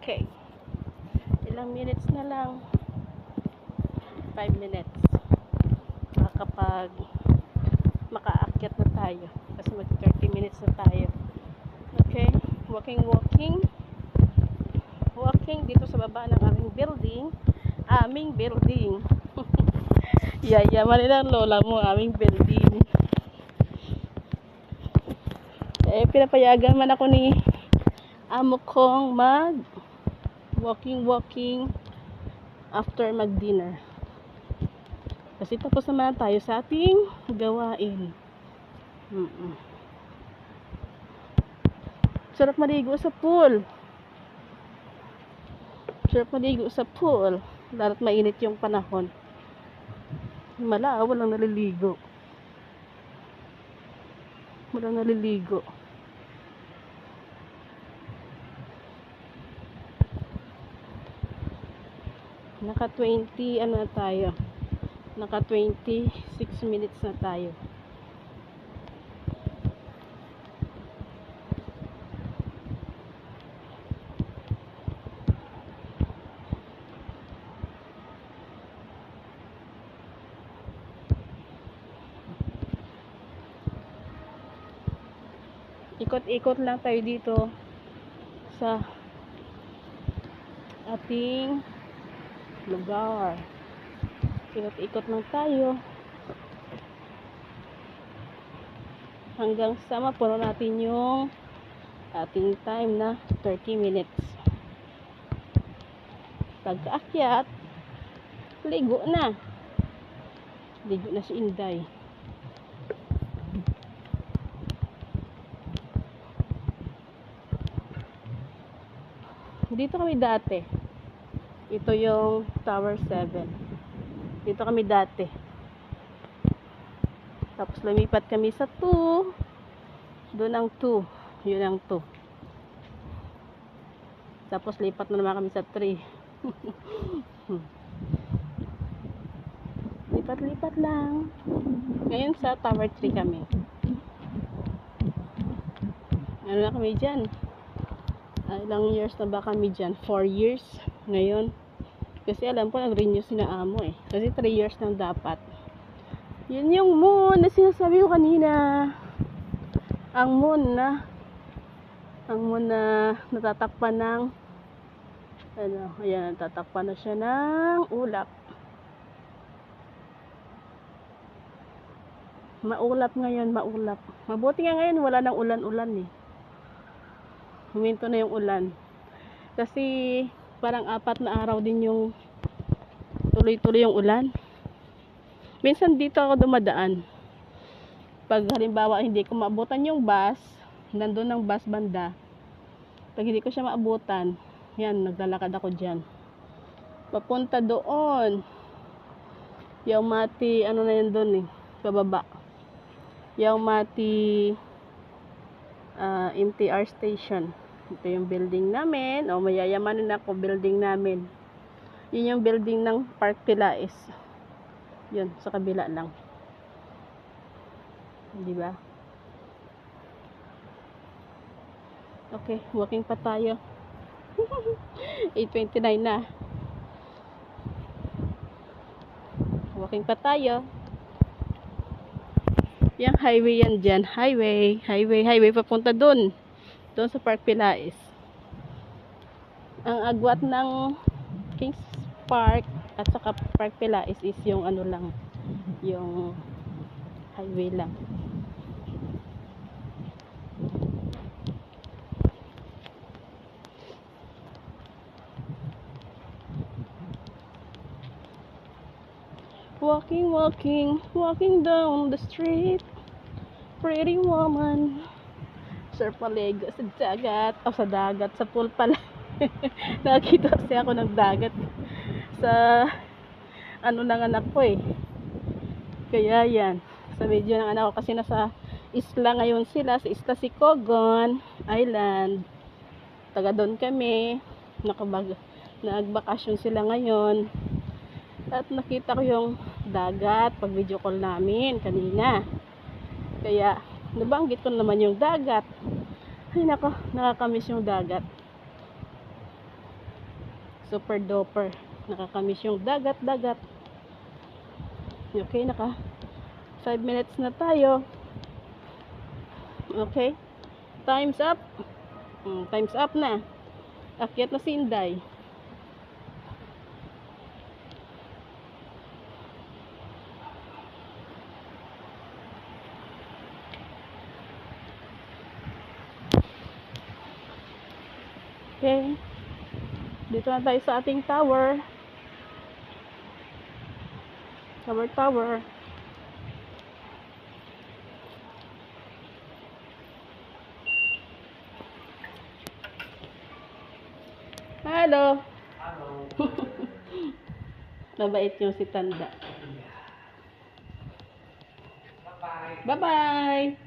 Okay. Ilang minutes na lang. 5 minutes. Makakapag makaakyat na tayo. Kasi mag 30 minutes na tayo. Okay. Walking dito sa baba ng aming building. Yayaman nilang lola mo aming building. Pinapayagan man ako ni amo kong mag walking after mag dinner. Kasi tapos naman tayo sa ating gawain. Sarap maligo sa pool. Lalo't mainit yung panahon. Walang naliligo. Naka 26 minutes na tayo. Ikot-ikot lang tayo dito sa ating lugar. Ikot-ikot lang tayo hanggang sa mapuno natin yung ating time na 30 minutes. Pagkaakyat, ligo na si Inday. Dito kami dati. Ito yung Tower 7. Dito kami dati. Tapos lumipat kami sa 2. Doon ang 2. Yun ang 2. Tapos lipat na naman kami sa 3. Lipat-lipat lang. Ngayon sa Tower 3 kami. Ano na kami dyan? Ilang years na ba kami dyan? 4 years ngayon. Kasi alam ko nag-renew si na amo eh. Kasi 3 years nang dapat. Yun yung moon na sinasabi ko kanina. Ang moon na natatakpan ng ayan, natatakpan na siya ng ulap. Maulap ngayon. Mabuti nga ngayon wala nang ulan-ulan eh. Huminto na yung ulan. Kasi parang 4 na araw din yung tuloy-tuloy yung ulan. Minsan dito ako dumadaan. Pag halimbawa hindi ko maabutan yung bus, nandun ng bus banda. Pag hindi ko siya maabutan, yan, naglalakad ako dyan. Papunta doon. Yung Mati, ano na yun doon eh, pababa. Yung Mati MTR station. Ito yung building namin. Mayayamanin ako, building namin. Yun yung building ng Park Pilais. Yun, sa kabila lang. Di ba? Okay, walking pa tayo. 8:29 na. Walking pa tayo. Yung highway yan dyan. Highway papunta dun. Doon sa Park Pilais. Ang agwat ng Kings Park at saka Park Pilais is yung ano lang, yung highway lang. Walking down the street, pretty woman. Surf maligo sa dagat, sa pool pala. Nakita kasi ako ng dagat sa ano ng anak ko eh. Kaya yan, sa video ng anak ko kasi nasa isla ngayon sila, sa isla Sicogon Island. Taga doon kami, nagbakasyon sila ngayon. At nakita ko yung dagat pag video call namin kanina. Kaya nabanggit ko naman yung dagat. Ay nako, nakakamiss yung dagat. Super duper. Nakakamiss yung dagat-dagat. Okay, 5 minutes na tayo. Okay. Time's up. Time's up na. Akyat na si Inday. Okay. Dito na tayo sa ating tower. Tower. Hello. Hello. Mabait yung si Tanda. Bye-bye. Bye-bye.